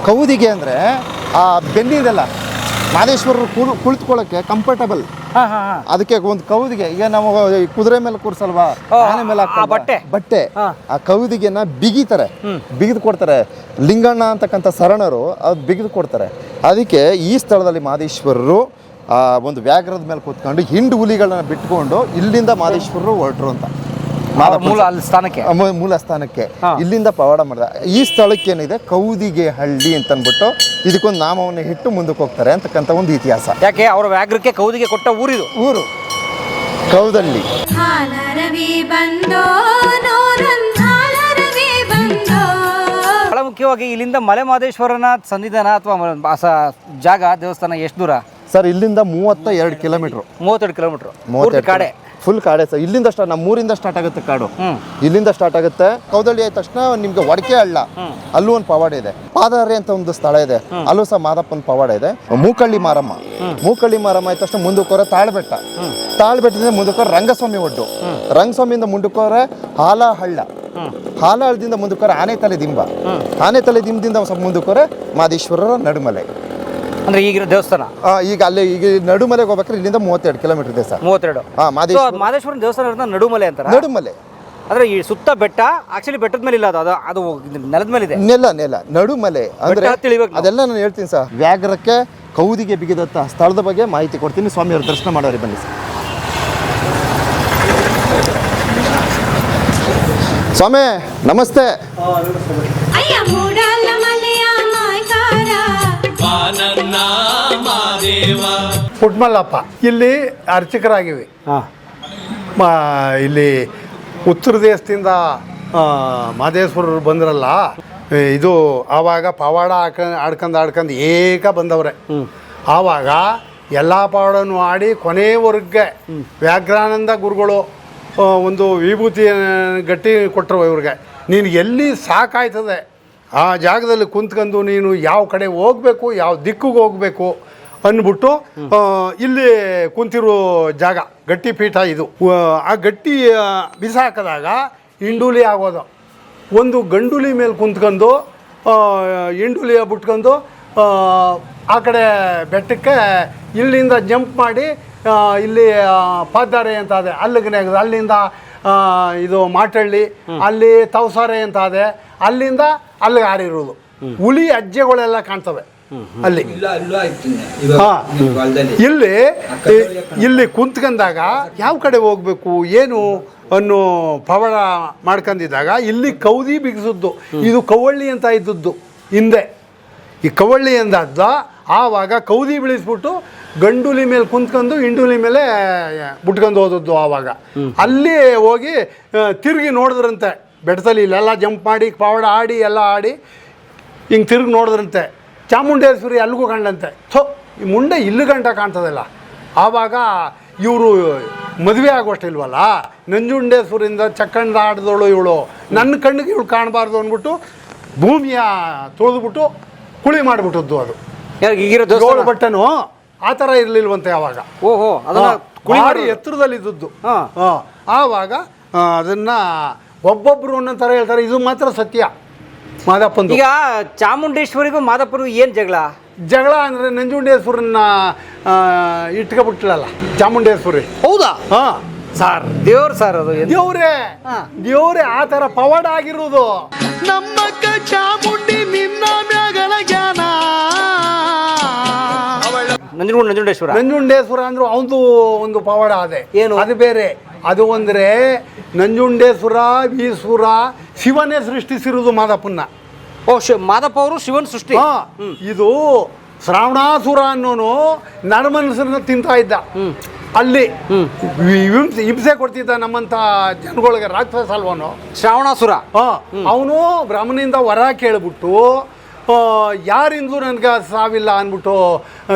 ಕೌದಿಗೆ ಅಂದರೆ ಆ ಬೆನ್ನಿದೆಲ್ಲ ಮಹದೇಶ್ವರರು ಕುಳಿತುಕೊಳ್ಳೋಕ್ಕೆ ಕಂಫರ್ಟಬಲ್. ಅದಕ್ಕೆ ಒಂದು ಕೌದಿಗೆ, ಈಗ ನಾವು ಕುದುರೆ ಮೇಲೆ ಕೂರ್ಸಲ್ವಾ, ಆನೆ ಮೇಲೆ ಬಟ್ಟೆ, ಆ ಕೌದಿಗೆನ ಬಿಗಿದು ಕೊಡ್ತಾರೆ. ಲಿಂಗಣ್ಣ ಅಂತಕ್ಕಂಥ ಶರಣರು ಅದು ಬಿಗಿದು ಕೊಡ್ತಾರೆ. ಅದಕ್ಕೆ ಈ ಸ್ಥಳದಲ್ಲಿ ಮಹದೇಶ್ವರರು ಒಂದು ವ್ಯಾಘ್ರದ ಮೇಲೆ ಕೂತ್ಕೊಂಡು ಹಿಂಡು ಹುಲಿಗಳನ್ನ ಬಿಟ್ಕೊಂಡು ಇಲ್ಲಿಂದ ಮಹದೇಶ್ವರರು ಹೊರಟರು ಅಂತ. ಮೂಲ ಸ್ಥಾನಕ್ಕೆ ಇಲ್ಲಿಂದ ಪವಾಡ ಮಾಡಿದ. ಈ ಸ್ಥಳಕ್ಕೆ ಏನಿದೆ ಕೌದಿಗೆ ಹಳ್ಳಿ ಅಂತ ಅಂದ್ಬಿಟ್ಟು ಇದಕ್ಕೊಂದು ನಾಮವನ್ನು ಇಟ್ಟು ಮುಂದಕ್ಕೆ ಹೋಗ್ತಾರೆ ಅಂತಕ್ಕಂಥ ಒಂದು ಇತಿಹಾಸ. ಯಾಕೆ ಅವರ ವ್ಯಾಘ್ರಕ್ಕೆ ಕೌದಿಗೆ ಕೊಟ್ಟ ಊರು ಕೌದಳ್ಳಿ. ಬಹಳ ಮುಖ್ಯವಾಗಿ ಇಲ್ಲಿಂದ ಮಲೆ ಮಹದೇಶ್ವರನ ಸನ್ನಿಧಾನ ಅಥವಾ ಜಾಗ ದೇವಸ್ಥಾನ ಎಷ್ಟು ದೂರ ಸರ್? ಇಲ್ಲಿಂದ 32 ಕಿಲೋಮೀಟರ್. 32 ಕಿಲೋಮೀಟರ್ ಕಾಡೆ, ಫುಲ್ ಕಾಡೆ ಸರ್. ಇಲ್ಲಿಂದ ನಮ್ಮೂರಿಂದ ಸ್ಟಾರ್ಟ್ ಆಗುತ್ತೆ ಕಾಡು. ಇಲ್ಲಿಂದ ಸ್ಟಾರ್ಟ್ ಆಗುತ್ತೆ. ಕೌದಳ್ಳಿ ಆದ ತಕ್ಷಣ ನಿಮ್ಗೆ ವಡಕೆ ಹಳ್ಳ, ಅಲ್ಲೂ ಒಂದು ಪವಾಡ ಇದೆ. ಪಾದಾರೆ ಅಂತ ಒಂದು ಸ್ಥಳ ಇದೆ, ಅಲ್ಲೂ ಸಹ ಮಾದಪ್ಪನ ಪವಾಡ ಇದೆ. ಮೂಕಳ್ಳಿ ಮಾರಮ್ಮ ಆದ ತಕ್ಷಣ ಮುಂದಕ್ಕೋರೆ ತಾಳ್ಬೆಟ್ಟದಿಂದ ಮುಂದಕ್ಕೋರೆ ರಂಗಸ್ವಾಮಿ ಒಡ್ಡು, ರಂಗಸ್ವಾಮಿಯಿಂದ ಮುಂದಕ್ಕೋರೆ ಹಾಲಹಳ್ಳದಿಂದ ಮುಂದಕ್ಕೋರೆ ಆನೆತಲೆ ದಿಂಬದಿಂದ ಸ್ವಲ್ಪ ಮುಂದಕ್ಕೋರೆ ಮಹದೇಶ್ವರರ ನಡುಮಲೆ. ಅಂದ್ರೆ ಈಗಿರೋ ದೇವಸ್ಥಾನ ಈಗ ನಡುಮಲೆಗೆ ಹೋಗ್ಬೇಕಾದ್ರೆ ಇಲ್ಲಿಂದ 32 ಕಿಲೋಮೀಟರ್ ಇದೆ ಸರ್. 32. ಮಹದೇಶ್ವರನ ದೇವಸ್ಥಾನ ನಡುಮಲೆ ಅಂತಾರೆ. ನಡುಮಲೆ ಅಂದ್ರೆ ಈ ಸುತ್ತ ಬೆಟ್ಟ, ಆಕ್ಚುಲಿ ಬೆಟ್ಟದ ಮೇಲೆ ಇಲ್ಲ, ಅದು ನೆಲದ ಮೇಲೆ ಇದೆ. ನೆಲ ನಡುಮಲೆ ಅಂದ್ರೆ ಅದೆಲ್ಲ ನಾನು ಹೇಳ್ತೀನಿ ಸರ್. ವ್ಯಾಘ್ರಕ್ಕೆ ಕೌದಿಗೆ ಬಿಗಿದಂತ ಸ್ಥಳದ ಬಗ್ಗೆ ಮಾಹಿತಿ ಕೊಡ್ತೀನಿ. ಸ್ವಾಮಿಯವ್ರ ದರ್ಶನ ಮಾಡೋರಿ ಬನ್ನಿ ಸರ್. ಸ್ವಾಮಿ ನಮಸ್ತೆ. ಪುಟ್ಮಲ್ಲಪ್ಪ ಇಲ್ಲಿ ಅರ್ಚಕರಾಗಿವಿ. ಇಲ್ಲಿ ಉತ್ತರ ದೇಶದಿಂದ ಮಹದೇಶ್ವರರು ಬಂದ್ರಲ್ಲ, ಇದು ಆವಾಗ ಪವಾಡ ಆಡ್ಕೊಂಡು ಏಕ ಬಂದವ್ರೆ. ಆವಾಗ ಎಲ್ಲ ಪವಾಡನೂ ಆಡಿ ಕೊನೆವರೆಗೆ ವ್ಯಾಘ್ರಾನಂದ ಗುರುಗಳು ಒಂದು ವಿಭೂತಿ ಗಟ್ಟಿ ಕೊಟ್ಟರು ಇವ್ರಿಗೆ. ನೀನು ಎಲ್ಲಿ ಸಾಕಾಯ್ತದೆ ಆ ಜಾಗದಲ್ಲಿ ಕುಂತ್ಕೊಂಡು ನೀನು ಯಾವ ಕಡೆ ಹೋಗಬೇಕು, ಯಾವ ದಿಕ್ಕಿಗೆ ಹೋಗಬೇಕು ಅಂದ್ಬಿಟ್ಟು ಇಲ್ಲಿ ಕುಂತಿರೋ ಜಾಗ ಗಟ್ಟಿ ಪೀಠ ಇದು. ಆ ಗಟ್ಟಿ ಬಿಸಾಕಿದಾಗ ಹಿಂಡೂಲಿ ಆಗೋದು. ಒಂದು ಗಂಡುಲಿ ಮೇಲೆ ಕುಂತ್ಕೊಂಡು ಎಂಡುಲಿಯ ಬಿಟ್ಕೊಂಡು ಆ ಕಡೆ ಬೆಟ್ಟಕ್ಕೆ ಇಲ್ಲಿಂದ ಜಂಪ್ ಮಾಡಿ ಇಲ್ಲಿ ಪಾದಾರೆ ಅಂತ ಇದೆ ಅಲ್ಲಿಗೆ ನೆಗೆದು ಅಲ್ಲಿಂದ ಇದು ಮಾಟಳ್ಳಿ ಅಲ್ಲಿ ತವಸಾರೆ ಅಂತ ಇದೆ ಅಲ್ಲಿಂದ ಅಲ್ಲಿಗೆ ಹಾರಿರೋದು ಹುಲಿ ಅಜ್ಜೆಗಳೆಲ್ಲ ಕಾಣ್ತವೆ ಅಲ್ಲಿ. ಇಲ್ಲಿ ಕುಂತ್ಕೊಂಡಾಗ ಯಾವ ಕಡೆ ಹೋಗ್ಬೇಕು ಏನು ಅನ್ನೋ ಪವಾಡ ಮಾಡ್ಕೊಂಡಿದ್ದಾಗ ಇಲ್ಲಿ ಕೌದಿ ಬಿಗಿಸಿದ್ದು. ಇದು ಕವಳ್ಳಿ ಅಂತ ಇದ್ದದ್ದು ಹಿಂದೆ. ಈ ಕವಳ್ಳಿ ಅಂದದ್ದ ಆವಾಗ ಕೌದಿ ಬಿಳಿಸ್ಬಿಟ್ಟು ಗಂಡುಲಿ ಮೇಲೆ ಕುಂತ್ಕೊಂಡು ಇಂಡುಲಿ ಮೇಲೆ ಬಿಟ್ಕೊಂಡು ಹೋದದ್ದು. ಆವಾಗ ಅಲ್ಲಿ ಹೋಗಿ ತಿರುಗಿ ನೋಡಿದ್ರಂತೆ ಬೆಟ್ಟದಲ್ಲಿ. ಇಲ್ಲೆಲ್ಲ ಜಂಪ್ ಮಾಡಿ ಪವಾಡ ಆಡಿ ಎಲ್ಲ ಆಡಿ ಹಿಂಗೆ ತಿರುಗಿ ನೋಡಿದ್ರಂತೆ. ಚಾಮುಂಡೇಶ್ವರಿ ಅಲ್ಲಿಗೂ ಕಂಡಂತೆ. ಈ ಮುಂಡೆ ಇಲ್ಲಿ ಗಂಟ ಕಾಣ್ತದಲ್ಲ. ಆವಾಗ ಇವರು ಮದುವೆ ಆಗೋಷ್ಟಿಲ್ವಲ್ಲ, ನಂಜುಂಡೇಶ್ವರಿಂದ ಚಕ್ಕಂಡ ಆಡ್ದವಳು ಇವಳು, ನನ್ನ ಕಣ್ಣಿಗೆ ಇವಳು ಕಾಣಬಾರ್ದು ಅಂದ್ಬಿಟ್ಟು ಭೂಮಿಯ ತೊಳೆದ್ಬಿಟ್ಟು ಕುಳಿ ಮಾಡಿಬಿಟ್ಟದ್ದು. ಅದು ಗೋಳು ಬಟ್ಟೆನು ಆ ಥರ ಇರಲಿಲ್ವಂತೆ ಆವಾಗ. ಓಹೋ, ಭಾರಿ ಎತ್ತರದಲ್ಲಿದ್ದದ್ದು. ಆವಾಗ ಅದನ್ನು ಒಬ್ಬೊಬ್ಬರು ಒಂದೊಂದು ಥರ ಹೇಳ್ತಾರೆ. ಇದು ಮಾತ್ರ ಸತ್ಯ. ಮಾದಪ್ಪಂದು. ಈಗ ಚಾಮುಂಡೇಶ್ವರಿಗೂ ಮಾದಪ್ಪರಿಗೂ ಏನು ಜಗಳ ಅಂದರೆ ನಂಜುಂಡೇಶ್ವರನ್ನ ಇಟ್ಕೊಬಿಟ್ಲಲ್ಲ ಚಾಮುಂಡೇಶ್ವರಿ. ಹೌದಾ? ಹಾಂ ಸರ್, ದೇವ್ರು ಸರ್, ಅದು ದೇವ್ರೇ ಆ ಥರ ಪವಾಡ ಆಗಿರೋದು. ನಮ್ಮಕ್ಕ ಚಾಮುಂಡಿ ನಿನ್ನ ಮ್ಯಾಗಲ ಜ್ಞಾನ. ನಂಜುಂಡೇಶ್ವರ ಅಂದ್ರೆ ಅವನು ಒಂದು ಪವಾಡ ಅದೇ. ಏನು ಅದು ಬೇರೆ. ಅದು ಅಂದರೆ ನಂಜುಂಡೇಶ್ವರ ಈಶ್ವರ ಶಿವನೇ ಸೃಷ್ಟಿಸಿರುವುದು ಮಾದಪ್ಪನ್ನ. ಮಾದಪ್ಪ ಅವರು ಶಿವನ್ ಸೃಷ್ಟಿ. ಇದು ಶ್ರಾವಣಾಸುರ ಅನ್ನೋನು ನರಮನಸ್ಸನ್ನ ತಿಂತಾ ಇದ್ದ. ಅಲ್ಲಿ ಹಿಂಸೆ ಕೊಡ್ತಿದ್ದ ನಮ್ಮಂತ ಜನಗಳಿಗೆ. ರಾಕ್ಷಸ ಅಲ್ವನು ಶ್ರಾವಣಾಸುರ. ಅವನು ಬ್ರಾಹ್ಮಣಿಂದ ವರ ಕೇಳ್ಬಿಟ್ಟು ಯಾರಿಂದಲೂ ನನಗೆ ಸಾವಿಲ್ಲ ಅಂದ್ಬಿಟ್ಟು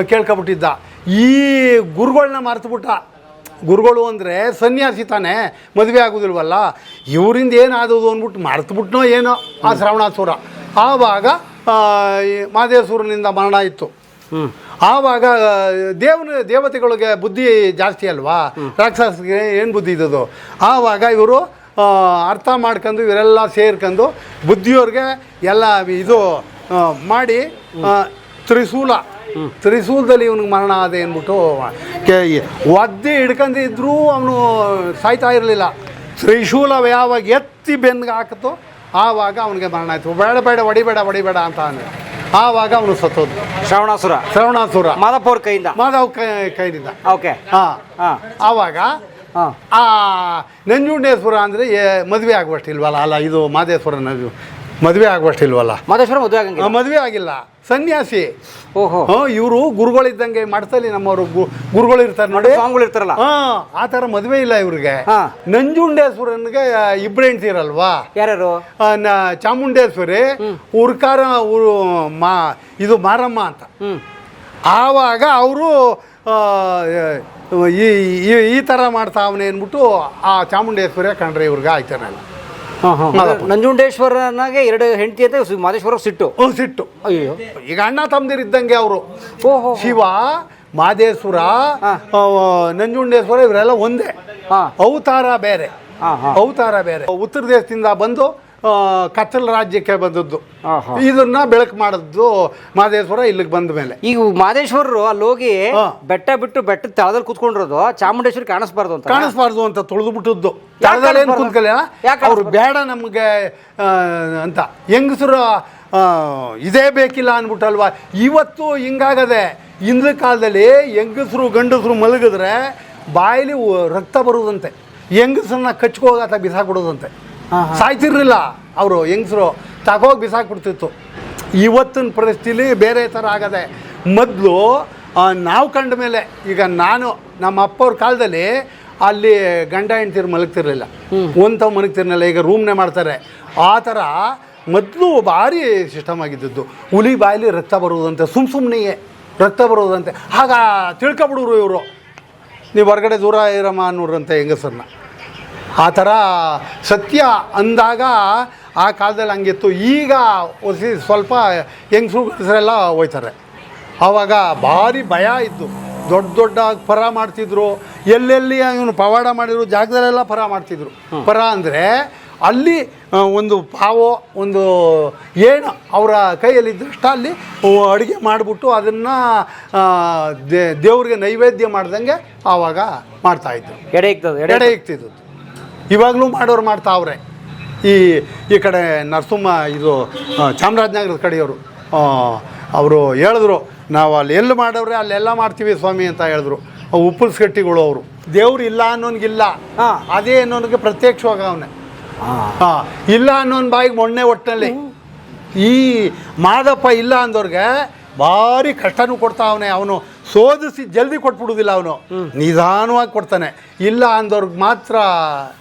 ಕೇಳ್ಕೊಬಿಟ್ಟಿದ್ದ. ಈ ಗುರುಗಳನ್ನ ಮರೆತುಬಿಟ್ಟ. ಗುರುಗಳು ಅಂದರೆ ಸನ್ಯಾಸಿ ತಾನೆ, ಮದುವೆ ಆಗೋದಿಲ್ವಲ್ಲ. ಇವರಿಂದ ಏನಾದದು ಅಂದ್ಬಿಟ್ಟು ಮರೆತುಬಿಟ್ನೋ ಏನೋ ಆ ಶ್ರಾವಣಾಸುರ. ಆವಾಗ ಮಾದೇಶ್ವರನಿಂದ ಮರಣ ಇತ್ತು. ಆವಾಗ ದೇವತೆಗಳಿಗೆ ಬುದ್ಧಿ ಜಾಸ್ತಿ ಅಲ್ವಾ, ರಾಕ್ಷಸರಿಗೆ ಏನು ಬುದ್ಧಿ ಇದ್ದದು. ಆವಾಗ ಇವರು ಅರ್ಥ ಮಾಡ್ಕೊಂಡು ಇವರೆಲ್ಲ ಸೇರ್ಕೊಂಡು ಬುದ್ಧಿಯವ್ರಿಗೆ ಎಲ್ಲ ಇದು ಮಾಡಿ ತ್ರಿಶೂಲದಲ್ಲಿ ಇವನಿಗೆ ಮರಣ ಅದೇ ಅಂದ್ಬಿಟ್ಟು ಒದ್ದೆ ಹಿಡ್ಕೊಂಡಿದ್ರು ಅವನು ಸಾಯ್ತಾ ಇರಲಿಲ್ಲ. ತ್ರಿಶೂಲ ಯಾವಾಗ ಎತ್ತಿ ಬೆನ್ನಿಗೆ ಹಾಕಿತು ಆವಾಗ ಅವನಿಗೆ ಮರಣ ಆಯಿತು. ಬೇಡ ಹೊಡಿಬೇಡ ಅಂತ ಅಂದರೆ ಆವಾಗ ಅವನು ಸತ್ತೋದು. ಶ್ರವಣಾಸುರ ಮಾದಪ್ಪ ಕೈಯಿಂದ. ಕೈಯಿಂದ. ಓಕೆ. ಆವಾಗ ಆ ನಂಜುಂಡೇಶ್ವರ ಅಂದರೆ ಮದುವೆ ಆಗುವಷ್ಟಿಲ್ವಲ್ಲ. ಅಲ್ಲ, ಇದು ಮಾದೇಶ್ವರ ಮದುವೆ ಆಗುವಷ್ಟಿಲ್ವಲ್ಲ. ಮಾದೇಶ್ವರ ಮದುವೆ ಆಗಿಲ್ಲ, ಸನ್ಯಾಸಿ. ಓಹೋ. ಇವರು ಗುರುಗಳಿದ್ದಂಗೆ ಮಾಡ್ತಲ್ಲಿ ನಮ್ಮವರು ಗುರುಗಳು ಇರ್ತಾರೆ ನೋಡಿ, ಇರ್ತಾರಲ್ಲ. ಆ ಥರ ಮದುವೆ ಇಲ್ಲ ಇವ್ರಿಗೆ. ನಂಜುಂಡೇಶ್ವರನ್ಗೆ ಇಬ್ಬರು ಹೆಂಡ್ತಿರಲ್ವಾ. ಯಾರ್ಯಾರು? ಚಾಮುಂಡೇಶ್ವರಿ, ಉರ್ಕಾರ ಇದು ಮಾರಮ್ಮ ಅಂತ. ಆವಾಗ ಅವರು ಈ ಥರ ಮಾಡ್ತಾವನೆ ಅಂದ್ಬಿಟ್ಟು ಆ ಚಾಮುಂಡೇಶ್ವರಿ ಕಂಡ್ರೆ ಇವ್ರಿಗೆ ಆಯ್ತಾನಲ್ಲ. ನಂಜುಂಡೇಶ್ವರನಾಗೆ 2 ಹೆಂಡತಿ ಅಂತ ಮಾದೇಶ್ವರ ಸಿಟ್ಟು. ಅಯ್ಯೋ, ಈಗ ಅಣ್ಣ ತಮ್ಮದಿರಿದ್ದಂಗೆ ಅವರು. ಶಿವ, ಮಾದೇಶ್ವರ, ನಂಜುಂಡೇಶ್ವರ ಇವರೆಲ್ಲ ಒಂದೇ. ಅವತಾರ ಬೇರೆ. ಉತ್ತರ ದೇಶದಿಂದ ಬಂದು ಕತ್ತಲ ರಾಜ್ಯಕ್ಕೆ ಬಂದದ್ದು. ಇದನ್ನ ಬೆಳಕು ಮಾಡಿದ್ದು ಮಾದೇಶ್ವರ ಇಲ್ಲಿಗೆ ಬಂದ ಮೇಲೆ. ಈಗ ಮಾದೇಶ್ವರರು ಅಲ್ಲಿ ಹೋಗಿ ಬೆಟ್ಟ ಬಿಟ್ಟು ಬೆಟ್ಟದ ತಳದಲ್ಲಿ ಕೂತ್ಕೊಂಡಿರೋದು ಚಾಮುಂಡೇಶ್ವರಿ ಕಾಣಿಸ್ಬಾರ್ದು ಅಂತ ತೊಳೆದು ಬಿಟ್ಟದ್ದು. ತಳದಲ್ಲಿ ಏನು ಕೂತ್ಕಲ್ಲ, ಅವ್ರು ಬೇಡ ನಮಗೆ ಅಂತ. ಹೆಂಗಸರು ಇದೇ ಬೇಕಿಲ್ಲ ಅಂದ್ಬಿಟ್ಟಲ್ವಾ. ಇವತ್ತು ಹಿಂಗಾಗದೆ. ಹಿಂದಿನ ಕಾಲದಲ್ಲಿ ಹೆಂಗಸರು ಗಂಡಸರು ಮಲಗಿದ್ರೆ ಬಾಯಲ್ಲಿ ರಕ್ತ ಬರುವುದಂತೆ. ಹೆಂಗಸರನ್ನ ಕಚ್ಕೋಗಾತ ಬಿಸಾಕ್ಬಿಡೋದಂತೆ. ಸಾಯ್ತಿರ್ಲಿಲ್ಲ ಅವರು. ಹೆಂಗಸರು ತಗೋಗಿ ಬಿಸಾಕ್ಬಿಡ್ತಿತ್ತು. ಇವತ್ತಿನ ಪರಿಸ್ಥಿತಿ ಬೇರೆ ಥರ ಆಗದೆ. ಮೊದಲು ನಾವು ಕಂಡ ಮೇಲೆ, ಈಗ ನಮ್ಮ ಅಪ್ಪವ್ರ ಕಾಲದಲ್ಲಿ ಅಲ್ಲಿ ಗಂಡ ಹೆಂಡ್ತಿರು ಮಲಗ್ತಿರ್ಲಿಲ್ಲ, ಒಂಥವು ಮಲಗ್ತಿರ್ಲಿಲ್ಲ. ಈಗ ರೂಮ್ನೇ ಮಾಡ್ತಾರೆ. ಆ ಥರ ಮೊದಲು ಭಾರಿ ಸಿಸ್ಟಮ್ ಆಗಿದ್ದದ್ದು. ಹುಲಿ ಬಾಯಲ್ಲಿ ರಕ್ತ ಬರುವುದಂತೆ, ಸುಮ್ಮನೆಯೇ ರಕ್ತ ಬರುವುದಂತೆ. ಆಗ ತಿಳ್ಕೊಬಿಡೋರು ಇವರು, ನೀವು ಹೊರಗಡೆ ದೂರ ಇರಮ್ಮ ಅನ್ನೋರಂತೆ ಹೆಂಗಸರನ್ನ. ಆ ಥರ ಸತ್ಯ ಅಂದಾಗ ಆ ಕಾಲದಲ್ಲಿ ಹಂಗಿತ್ತು. ಈಗ ಸ್ವಲ್ಪ ಹೆಂಗಸರೆಲ್ಲ ಹೋಯ್ತಾರೆ. ಆವಾಗ ಭಾರಿ ಭಯ ಇತ್ತು. ದೊಡ್ಡ ಪರ ಮಾಡ್ತಿದ್ರು. ಎಲ್ಲೆಲ್ಲಿ ಇವನು ಪವಾಡ ಮಾಡಿದ್ರು ಜಾಗದಲ್ಲೆಲ್ಲ ಪರ ಮಾಡ್ತಿದ್ರು. ಪರ ಅಂದರೆ ಅಲ್ಲಿ ಒಂದು ಪಾವೋ ಒಂದು ಏನು ಅವರ ಕೈಯಲ್ಲಿದ್ದಷ್ಟು ಅಲ್ಲಿ ಅಡುಗೆ ಮಾಡಿಬಿಟ್ಟು ಅದನ್ನು ದೇವ್ರಿಗೆ ನೈವೇದ್ಯ ಮಾಡ್ದಂಗೆ ಆವಾಗ ಮಾಡ್ತಾಯಿದ್ರು. ಎಡೆ ಇಕ್ತಿದ್ದು ಇವಾಗಲೂ ಮಾಡೋರು ಮಾಡ್ತಾವ್ರೆ. ಈ ಕಡೆ ನರಸಿಂಹ ಇದು ಚಾಮರಾಜನಗರದ ಕಡೆಯವರು ಅವರು ಹೇಳಿದ್ರು, ನಾವು ಅಲ್ಲಿ ಎಲ್ಲಿ ಮಾಡವ್ರೆ ಅಲ್ಲೆಲ್ಲ ಮಾಡ್ತೀವಿ ಸ್ವಾಮಿ ಅಂತ ಹೇಳಿದ್ರು. ಉಪ್ಪುಲ್ಸ್ಗಟ್ಟಿಗಳು ಅವರು ದೇವ್ರು ಇಲ್ಲ ಅನ್ನೋನ್ಗಿಲ್ಲ, ಅದೇ ಅನ್ನೋನಿಗೆ ಪ್ರತ್ಯಕ್ಷವಾಗ ಅವನೇ. ಇಲ್ಲ ಅನ್ನೋನ್ ಬಾಯಿಗೆ ಮೊನ್ನೆ ಒಟ್ಟಿನಲ್ಲಿ ಈ ಮಾದಪ್ಪ ಇಲ್ಲ ಅಂದವ್ರಿಗೆ ಭಾರಿ ಕಷ್ಟನೂ ಕೊಡ್ತಾ ಅವನೇ. ಅವನು ಶೋಧಿಸಿ ಜಲ್ದಿ ಕೊಟ್ಬಿಡುವುದಿಲ್ಲ, ಅವನು ನಿಧಾನವಾಗಿ ಕೊಡ್ತಾನೆ. ಇಲ್ಲ ಅಂದವ್ರಿಗೆ ಮಾತ್ರ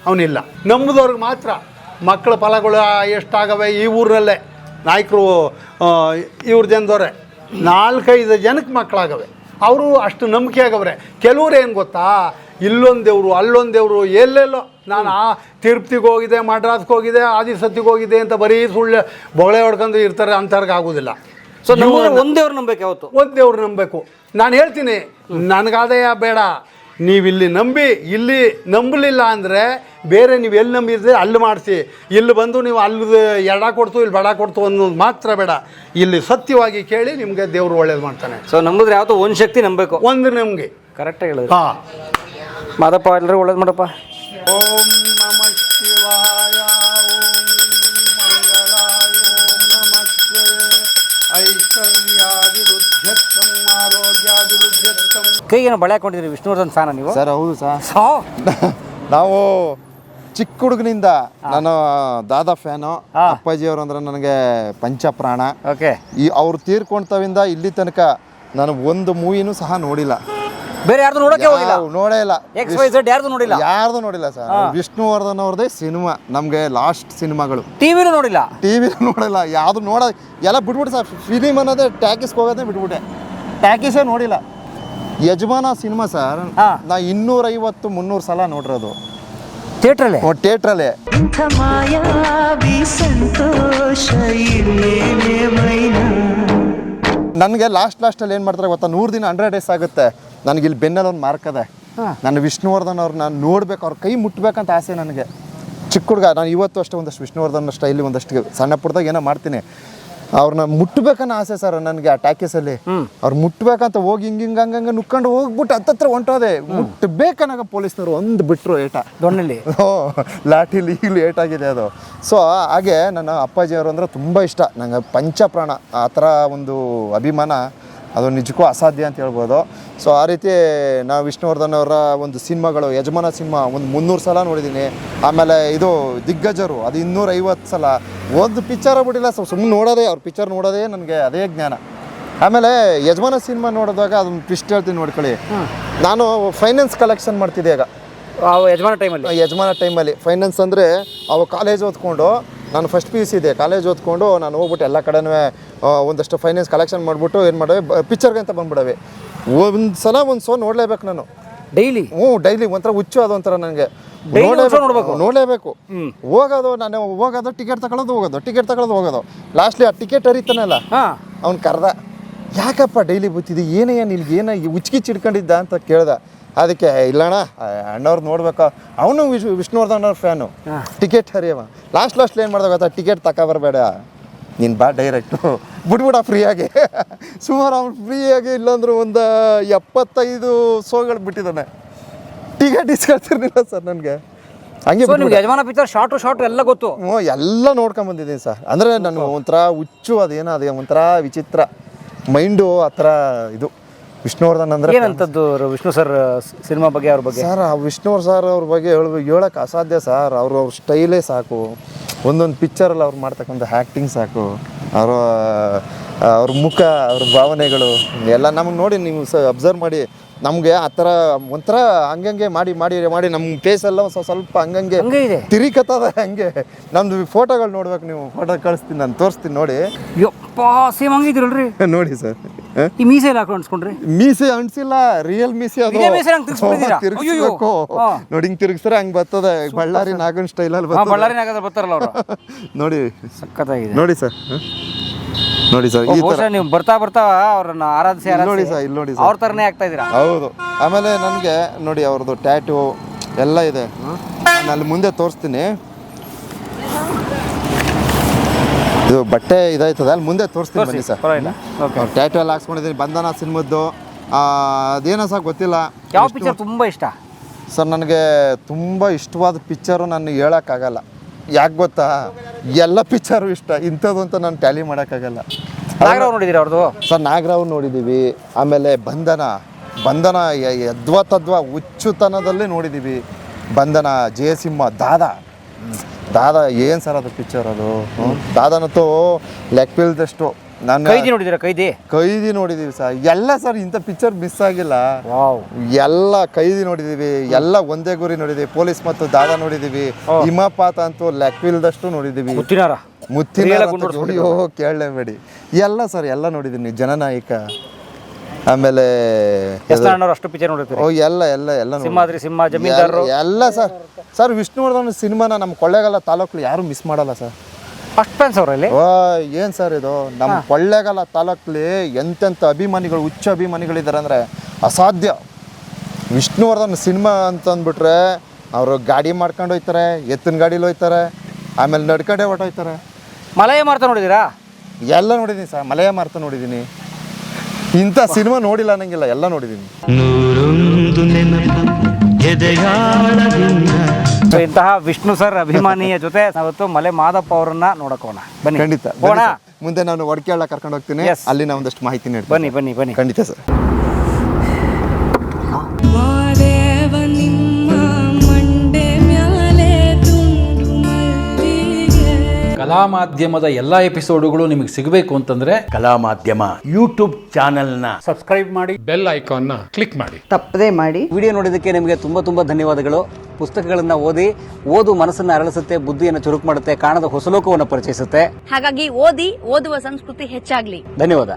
ಅವನಿಲ್ಲ, ನಂಬಿದವ್ರಿಗೆ ಮಾತ್ರ. ಮಕ್ಕಳ ಫಲಗಳು ಎಷ್ಟಾಗವೆ ಈ ಊರಲ್ಲೇ ನಾಯಕರು ಇವ್ರ ಜನದವ್ರೆ 4-5 ಜನಕ್ಕೆ ಮಕ್ಕಳಾಗವೆ. ಅವರು ಅಷ್ಟು ನಂಬಿಕೆ ಆಗವ್ರೆ. ಕೆಲವ್ರು ಏನು ಗೊತ್ತಾ, ಇಲ್ಲೊಂದು ದೇವರು ಅಲ್ಲೊಂದು ದೇವರು ಎಲ್ಲೆಲ್ಲೋ, ನಾನು ತಿರುಪತಿಗೆ ಹೋಗಿದೆ, ಮಡ್ರಾಸ್ಗೆ ಹೋಗಿದೆ, ಆದಿಸತ್ತಿಗೆ ಹೋಗಿದೆ ಅಂತ ಬರೀ ಸುಳ್ಳು ಬೊಳೆ ಹೊಡ್ಕೊಂಡು ಇರ್ತಾರೆ. ಅಂಥವ್ರಿಗೆ ಆಗೋದಿಲ್ಲ. ಸೊ ಒಂದು ದೇವ್ರು ನಂಬೇಕು, ಯಾವತ್ತು ಒಂದು ದೇವ್ರು ನಂಬಬೇಕು. ನಾನು ಹೇಳ್ತೀನಿ, ನನಗಾದಯ ಬೇಡ, ನೀವಿಲ್ಲಿ ನಂಬಿ ಇಲ್ಲಿ ನಂಬಲಿಲ್ಲ ಅಂದರೆ ಬೇರೆ ನೀವು ಎಲ್ಲಿ ನಂಬಿದ್ರೆ ಅಲ್ಲಿ ಮಾಡಿಸಿ. ಇಲ್ಲಿ ಬಂದು ನೀವು ಅಲ್ಲಿ ಎಡ ಕೊಡ್ತು ಇಲ್ಲಿ ಬಡ ಕೊಡ್ತು ಅನ್ನೋದು ಮಾತ್ರ ಬೇಡ. ಇಲ್ಲಿ ಸತ್ಯವಾಗಿ ಕೇಳಿ ನಿಮಗೆ ದೇವರು ಒಳ್ಳೇದು ಮಾಡ್ತಾನೆ. ಸೊ ನಂಬಿದ್ರೆ ಯಾವತ್ತೂ ಒಂದು ಶಕ್ತಿ ನಂಬಬೇಕು. ಒಂದು ನಮಗೆ ಕರೆಕ್ಟಾಗಿ ಹೇಳಿದ್ರು. ಮಾದಪ್ಪ ಎಲ್ಲರೂ ಒಳ್ಳೇದು ಮಾಡಪ್ಪ. ಓಂ ನಮಃ ಶಿವಾಯ, ಓಂ ಮಂಗಳಾಯ, ಓಂ ನಮಸ್ತೆ ಐಶ್ವರ್ಯಾದಿರುದ್ಧತ್ತಂ ಆರೋಗ್ಯಾದಿರುದ್ಧತ್ತಂ. ಕೈಗೇನೋ ಬಳೆ ಹಾಕೊಂಡಿದ್ರಿ, ವಿಷ್ಣುವರ್ಧನ್ ಫ್ಯಾನ ನೀವು? ಸರ್ ಹೌದು ಸರ್. ನಾವು ಚಿಕ್ಕ ಹುಡುಗನಿಂದ ನಾನು ದಾದಾ ಫ್ಯಾನು. ಅಪ್ಪಾಜಿಯವರು ಅಂದ್ರೆ ನನಗೆ ಪಂಚಪ್ರಾಣ. ಓಕೆ. ಅವ್ರು ತೀರ್ಕೊಂಡವಿಂದ ಇಲ್ಲಿ ತನಕ ನಾನು ಒಂದು ಮೂವಿನೂ ಸಹ ನೋಡಿಲ್ಲ. ಬೇರೆ ಯಾರ್ದು ನೋಡಕ್ಕೆ ಹೋಗಿಲ್ಲ? ನೋಡೇ ಇಲ್ಲ. XYZ ಯಾರ್ದು ನೋಡಿಲ್ಲ? ಯಾರ್ದು ನೋಡಿಲ್ಲ ಸರ್. ವಿಷ್ಣುವರ್ಧನ್ ಅವ್ರದೇ ಸಿನಿಮಾ ನಮಗೆ ಲಾಸ್ಟ್ ಸಿನಿಮಾಗಳು. ಟಿವಿನೂ ನೋಡಿಲ್ಲ? ಟಿವಿನೂ ನೋಡಿಲ್ಲ, ಯಾವುದು ಎಲ್ಲ ಬಿಟ್ಬಿಟ್ಟು ಸರ್. ಫಿಲಿಮ್ ಅನ್ನೋದೇ ಟ್ಯಾಕಿಸ್ಗೆ ಹೋಗೋದೇ ಬಿಟ್ಬಿಟ್ಟೆ. ಟ್ಯಾಕಿಸೇ ನೋಡಿಲ್ಲ. ಯಜಮಾನ ಸಿನಿಮಾ ಸರ್ ನಾ 250-300 ಸಲ ನೋಡಿರೋದು ಥಿಯೇಟ್ರಲ್ಲೇ. ಥಿಯೇಟ್ರಲ್ಲೇ. ನನಗೆ ಲಾಸ್ಟಲ್ಲಿ ಏನು ಮಾಡ್ತಾರೆ ಗೊತ್ತಾ, 100 ದಿನ 100 ಡೇಸ್ ಆಗುತ್ತೆ. ನನಗೆ ಇಲ್ಲಿ ಬೆನ್ನಲ್ಲಿ ಒಂದು ಮಾರ್ಕ್ ಅದೆ. ನಾನು ವಿಷ್ಣುವರ್ಧನ್ ಅವ್ರು ನಾನು ನೋಡ್ಬೇಕು, ಅವ್ರ ಕೈ ಮುಟ್ಬೇಕಂತ ಆಸೆ ನನಗೆ. ಚಿಕ್ಕ ಹುಡುಗ ನಾನು ಇವತ್ತು ಅಷ್ಟೇ ಒಂದಷ್ಟು ವಿಷ್ಣುವರ್ಧನ್ ಸ್ಟೈಲಿ ಒಂದಷ್ಟು ಸಣ್ಣ ಪುಟ್ಟದಾಗ ಏನೋ ಮಾಡ್ತೀನಿ. ಅವ್ರನ್ನ ಮುಟ್ಟಬೇಕನ್ನೋ ಆಸೆ ಸರ್ ನನಗೆ. ಆ ಟ್ಯಾಕೀಸಲ್ಲಿ ಅವ್ರು ಮುಟ್ಬೇಕಂತ ಹೋಗಿ ಹಂಗಂಗೆ ನುಕ್ಕೊಂಡು ಹೋಗ್ಬಿಟ್ಟು ಹತ್ತತ್ರ ಹೊಂಟೋದೆ. ಮುಟ್ಟಬೇಕನ್ನಾಗ ಪೊಲೀಸ್ನವ್ರು ಒಂದು ಬಿಟ್ಟರು ಏಟ ದೊಣ್ಣಲ್ಲಿ. ಲಾಠಿಲಿ ಈಗಲೂ ಏಟಾಗಿದೆ ಅದು. ಸೊ ಹಾಗೆ ನನ್ನ ಅಪ್ಪಾಜಿಯವರು ಅಂದರೆ ತುಂಬ ಇಷ್ಟ ನಂಗೆ. ಪಂಚಪ್ರಾಣ ಆ ಥರ ಒಂದು ಅಭಿಮಾನ, ಅದು ನಿಜಕ್ಕೂ ಅಸಾಧ್ಯ ಅಂತ ಹೇಳ್ಬೋದು. ಸೊ ಆ ರೀತಿ ನಾವು ವಿಷ್ಣುವರ್ಧನ್ ಅವರ ಒಂದು ಸಿನಿಮಾಗಳು, ಯಜಮಾನ ಸಿನಿಮಾ ಒಂದು 300 ಸಲ ನೋಡಿದ್ದೀನಿ. ಆಮೇಲೆ ಇದು ದಿಗ್ಗಜರು ಅದು 250 ಸಲ. ಒಂದು ಪಿಕ್ಚರ್ ಬಿಟ್ಟಿಲ್ಲ. ಸುಮ್ಮನೆ ನೋಡೋದೇ, ಅವ್ರ ಪಿಕ್ಚರ್ ನೋಡೋದೇ ನನಗೆ ಅದೇ ಜ್ಞಾನ. ಆಮೇಲೆ ಯಜಮಾನ ಸಿನಿಮಾ ನೋಡಿದಾಗ ಅದೊಂದು ಟ್ವಿಸ್ಟ್ ಹೇಳ್ತೀನಿ ನೋಡ್ಕೊಳ್ಳಿ. ನಾನು ಫೈನಾನ್ಸ್ ಕಲೆಕ್ಷನ್ ಮಾಡ್ತಿದ್ದೆ ಆಗ ಯಜಮಾನ ಟೈಮಲ್ಲಿ. ಫೈನಾನ್ಸ್ ಅಂದರೆ ಅವು ಕಾಲೇಜ್ ಓದ್ಕೊಂಡು, ನಾನು ಫಸ್ಟ್ PUC ಇದೆ, ಕಾಲೇಜ್ ಓದ್ಕೊಂಡು ನಾನು ಹೋಗ್ಬಿಟ್ಟು ಎಲ್ಲ ಕಡೆನೂ ಒಂದಷ್ಟು ಫೈನಾನ್ಸ್ ಕಲೆಕ್ಷನ್ ಮಾಡಿಬಿಟ್ಟು ಏನು ಮಾಡವೆ, ಪಿಕ್ಚರ್ಗೆ ಅಂತ ಬಂದ್ಬಿಡವೆ. ಒಂದು ಸಲ ಒಂದು ಶೋ ನೋಡಲೇಬೇಕು ನಾನು ಡೈಲಿ. ಡೈಲಿ ಒಂಥರ ಹುಚ್ಚು. ಅದೊಂಥರ ನನಗೆ ನೋಡಲೇಬೇಕು. ನಾನು ಹೋಗೋದು ಟಿಕೆಟ್ ತಗೊಳ್ಳೋದು ಹೋಗೋದು. ಲಾಸ್ಟ್ಲಿ ಆ ಟಿಕೆಟ್ ಹರಿತಾನಲ್ಲ ಅವ್ನು ಕರೆದ, ಯಾಕಪ್ಪ ಡೈಲಿ ಬರ್ತಿದ್ದಿ, ಏನೇ ಹುಚ್ಚಿಗಿಚ್ಚಿ ಹಿಡ್ಕೊಂಡಿದ್ದ ಅಂತ ಕೇಳ್ದ. ಅದಕ್ಕೆ ಇಲ್ಲಣ್ಣ ಅಣ್ಣವ್ರು ನೋಡ್ಬೇಕು, ಅವನು ವಿಷ್ಣುವರ್ಧನ್ ಅವ್ರ ಫ್ಯಾನು. ಟಿಕೆಟ್ ಹರಿಯವ. ಲಾಸ್ಟ್ ಏನು ಮಾಡ್ದೆ ಗೊತ್ತಾ, ಟಿಕೆಟ್ ತಗೊಬರ್ಬೇಡ ನೀನು ಬಾ ಡೈರೆಕ್ಟು ಬಿಟ್ಬಿಡ ಫ್ರೀಯಾಗಿ. ಸುಮಾರು ಅವ್ನು ಫ್ರೀಯಾಗಿ ಇಲ್ಲಾಂದ್ರೆ ಒಂದು 75 ಶೋಗಳು ಬಿಟ್ಟಿದ್ದಾನೆ. ಟಿಕೆಟ್ ಇಸ್ಕೊಳ್ತಿರ್ಲಿಲ್ಲ ಸರ್ ನನಗೆ. ಹಂಗೆ ಯಜಮಾನ ಪಿಕ್ಚರ್ ಶಾರ್ಟು ಎಲ್ಲ ಗೊತ್ತು. ಎಲ್ಲ ನೋಡ್ಕೊಂಬಂದಿದ್ದೀನಿ ಸರ್. ಅಂದರೆ ನಾನು ಒಂಥರ ಹುಚ್ಚು, ಅದೇನೋ ಅದೇ ಒಂಥರ ವಿಚಿತ್ರ ಮೈಂಡು ಆ ಥರ. ಇದು ವಿಷ್ಣುವರ್ಧನ್ ಅಂದರೆ ಏನಂತದ್ದು ವಿಷ್ಣು ಸರ್ ಸಿನಿಮಾ ಬಗ್ಗೆ, ಅವ್ರ ಬಗ್ಗೆ ಸರ್. ವಿಷ್ಣುವರ್ಧನ್ ಸರ್ ಅವ್ರ ಬಗ್ಗೆ ಹೇಳೋಕ್ಕೆ ಅಸಾಧ್ಯ ಸರ್. ಅವ್ರ ಸ್ಟೈಲೇ ಸಾಕು. ಒಂದೊಂದು ಪಿಕ್ಚರಲ್ಲಿ ಅವ್ರು ಮಾಡ್ತಕ್ಕಂಥ ಆ್ಯಕ್ಟಿಂಗ್ ಸಾಕು. ಅವ್ರ ಮುಖ, ಅವ್ರ ಭಾವನೆಗಳು ಎಲ್ಲ ನಮಗೆ ನೋಡಿ ನೀವು ಅಬ್ಸರ್ವ್ ಮಾಡಿ. ನಮಗೆ ಆ ಥರ ಒಂಥರ ಹಂಗಂಗೆ ಮಾಡಿ ನಮ್ಮ ಫೇಸೆಲ್ಲ ಸ್ವಲ್ಪ ಹಂಗಂಗೆ ತಿರಿಕತ್ತದ. ಹಂಗೆ ನಮ್ಮದು ಫೋಟೋಗಳು ನೋಡ್ಬೇಕು ನೀವು. ಫೋಟೋ ಕಳಿಸ್ತೀನಿ, ನಾನು ತೋರಿಸ್ತೀನಿ ನೋಡಿ. ಸೇಮ್ ಹಂಗಿದ್ರಲ್ರಿ ನೋಡಿ ಸರ್. ಈ ಮೀಸೆ ಎಲ್ಲ ಹಾಕೊಂಡು ಮೀಸೆ ಅಂಟಿಸಿಲ್ಲ, ರಿಯಲ್ ಮೀಸೆ. ಅದು ತಿರುಗಿಸ್ಬೇಕು ನೋಡಿ, ಹಿಂಗೆ ತಿರುಗಿಸ್ರೆ ಹಂಗೆ ಬರ್ತದೆ. ಬಳ್ಳಾರಿ ನಾಗನ್ ಸ್ಟೈಲಲ್ಲಿ ಬರ್ತಾರಲ್ಲ ಅವರು. ನೋಡಿ ಸಕ್ಕತ್ತಾಗಿದೆ ನೋಡಿ ಸರ್. ನೋಡಿ ಸರ್, ಈ ತರ ನೀವು ಬರ್ತಾ ಅವ್ರನ್ನ ಆರಾಧಿಸಿ ನೋಡಿ ಸರ್. ಇಲ್ಲಿ ನೋಡಿ ಸರ್, ಅವ್ರ ಥರನೇ ಆಗ್ತಾ ಇದ್ದೀರಾ. ಹೌದು. ಆಮೇಲೆ ನನಗೆ ನೋಡಿ ಅವ್ರದ್ದು ಟ್ಯಾಟೂ ಎಲ್ಲ ಇದೆ. ನಾನು ಅಲ್ಲಿ ಮುಂದೆ ತೋರಿಸ್ತೀನಿ. ಇದು ಬಟ್ಟೆ ಇದಾಯ್ತದೆ ಅಲ್ಲಿ ಮುಂದೆ ತೋರಿಸ್ತೀನಿ ಬನ್ನಿ ಸರ್. ಪರವಾಗಿಲ್ಲ. ಓಕೆ. ಟ್ಯಾಟು ಎಲ್ಲ ಹಾಕ್ಸ್ಕೊಂಡಿದ್ದೀನಿ. ಬಂಧನ ಸಿನಿಮದ್ದು ಅದೇನೋ ಸಹ ಗೊತ್ತಿಲ್ಲ. ಯಾವ ಪಿಕ್ಚರ್ ತುಂಬ ಇಷ್ಟ? ಸರ್ ನನಗೆ ತುಂಬ ಇಷ್ಟವಾದ ಪಿಕ್ಚರು ನಾನು ಹೇಳೋಕ್ಕಾಗಲ್ಲ. ಯಾಕೆ ಗೊತ್ತಾ, ಎಲ್ಲ ಪಿಕ್ಚರು ಇಷ್ಟ, ಇಂಥದ್ದು ಅಂತ ನಾನು ಟ್ಯಾಲಿ ಮಾಡೋಕ್ಕಾಗಲ್ಲ. ನಾಗರಾವ್ ನೋಡಿದ್ದೀರಾ ಅವ್ರದ್ದು? ಸರ್ ನಾಗರಾವ್ ನೋಡಿದ್ದೀವಿ. ಆಮೇಲೆ ಬಂಧನ ಯದ್ವಾ ಹುಚ್ಚುತನದಲ್ಲೇ ನೋಡಿದ್ದೀವಿ. ಬಂಧನ, ಜಯಸಿಂಹ, ದಾದಾ ಏನು ಸರ್ ಅದು ಪಿಕ್ಚರ್ ಅದು. ದಾದಾನಂತೂ ಲೆಕ್ಕವಿಲ್ದಷ್ಟು. ನಾನು ಕೈದಿ ನೋಡಿದ್ದೀರಾ? ಕೈದಿ ನೋಡಿದ್ದೀವಿ ಸರ್. ಎಲ್ಲ ಸರ್ ಇಂಥ ಪಿಕ್ಚರ್ ಮಿಸ್ ಆಗಿಲ್ಲ. ವಾವ್. ಎಲ್ಲ ಕೈದಿ ನೋಡಿದ್ದೀವಿ, ಎಲ್ಲ ಒಂದೇ ಗುರಿ ನೋಡಿದ್ದೀವಿ, ಪೊಲೀಸ್ ಮತ್ತು ದಾದಾ ನೋಡಿದ್ದೀವಿ, ಹಿಮಪಾತ ಅಂತೂ ಲೆಕ್ಕವಿಲ್ದಷ್ಟು ನೋಡಿದ್ದೀವಿ. ಮುತ್ತಿನ ಅಯ್ಯೋ ಕೇಳಲೇಬೇಡಿ. ಎಲ್ಲ ಸರ್ ಎಲ್ಲ ನೋಡಿದ್ದೀನಿ. ಜನನಾಯಕ, ಆಮೇಲೆ ಅಷ್ಟು ಪಿಕ್ಚರ್ ನೋಡಿರ್ತೀವಿ. ಓ ಎಲ್ಲ ಎಲ್ಲ ಎಲ್ಲ ಸಿಂಹಾದ್ರಿ ಸಿಂಹ, ಜಮೀನ್ದಾರರು ಎಲ್ಲ ಸರ್ ವಿಷ್ಣುವರ್ಧನ್ ಸಿನಿಮಾನ ನಮ್ಮ ಕೊಳ್ಳೇಗಾಲ ತಾಲೂಕು ಯಾರು ಮಿಸ್ ಮಾಡಲ್ಲ ಸರ್. ಫಸ್ಟ್ ಫ್ಯಾನ್ಸ್ ಅವರಲ್ಲಿ. ಓ ಏನು ಸರ್ ಇದು, ನಮ್ಮ ಕೊಳ್ಳೇಗಾಲ ತಾಲೂಕಲ್ಲಿ ಎಂತೆಂಥ ಅಭಿಮಾನಿಗಳು, ಹುಚ್ಚ ಅಭಿಮಾನಿಗಳಿದ್ದಾರೆ ಅಂದರೆ ಅಸಾಧ್ಯ. ವಿಷ್ಣುವರ್ಧನ್ ಸಿನಿಮಾ ಅಂತಂದ್ಬಿಟ್ರೆ ಅವರು ಗಾಡಿ ಮಾಡ್ಕೊಂಡು ಹೋಗ್ತಾರೆ, ಎತ್ತಿನ ಗಾಡೀಲಿ ಹೋಗ್ತಾರೆ, ಆಮೇಲೆ ನಡ್ಕಡೆ ಹೊಟ್ಟೋಗ್ತಾರೆ. ಮಲಯ ಮಾರ್ತ ನೋಡಿದ್ದೀರಾ? ಎಲ್ಲ ನೋಡಿದ್ದೀನಿ ಸರ್. ಮಲಯ ಮಾರ್ತ ನೋಡಿದ್ದೀನಿ. ಇಂಥ ಸಿನಿಮಾ ನೋಡಿಲ್ಲ ಅನ್ನಂಗಿಲ್ಲ, ಎಲ್ಲ ನೋಡಿದ್ದೀನಿ. ಇಂತಹ ವಿಷ್ಣು ಸರ್ ಅಭಿಮಾನಿಯ ಜೊತೆ ನಾವತ್ತು ಮಲೆ ಮಾದಪ್ಪ ಅವರನ್ನ ನೋಡಕೋಣ. ಬನ್ನಿ. ಖಂಡಿತ ಹೋಗೋಣ. ಮುಂದೆ ನಾನು ಒಡಕೆಲ್ಲ ಕರ್ಕೊಂಡು ಹೋಗ್ತೀನಿ. ಅಲ್ಲಿ ನಾವು ಒಂದಷ್ಟು ಮಾಹಿತಿ ನೀಡ್ತೀನಿ. ಬನ್ನಿ. ಖಂಡಿತ ಸರ್. ಕಲಾ ಮಾಧ್ಯಮದ ಎಲ್ಲ ಎಪಿಸೋಡುಗಳು ನಿಮಗೆ ಸಿಗಬೇಕು ಅಂತಂದ್ರೆ ಕಲಾ ಮಾಧ್ಯಮ ಯೂಟ್ಯೂಬ್ ಚಾನೆಲ್ನ ಸಬ್ಸ್ಕ್ರೈಬ್ ಮಾಡಿ, ಬೆಲ್ ಐಕಾನ್ನ ಕ್ಲಿಕ್ ಮಾಡಿ, ತಪ್ಪದೇ ಮಾಡಿ. ವಿಡಿಯೋ ನೋಡಿದ್ದಕ್ಕೆ ನಿಮಗೆ ತುಂಬ ಧನ್ಯವಾದಗಳು. ಪುಸ್ತಕಗಳನ್ನು ಓದು ಮನಸ್ಸನ್ನು ಅರಳಿಸುತ್ತೆ, ಬುದ್ಧಿಯನ್ನು ಚುರುಕು ಮಾಡುತ್ತೆ, ಕಾಣದ ಹೊಸ ಲೋಕವನ್ನು ಪರಿಚಯಿಸುತ್ತೆ. ಹಾಗಾಗಿ ಓದುವ ಸಂಸ್ಕೃತಿ ಹೆಚ್ಚಾಗ್ಲಿ. ಧನ್ಯವಾದ.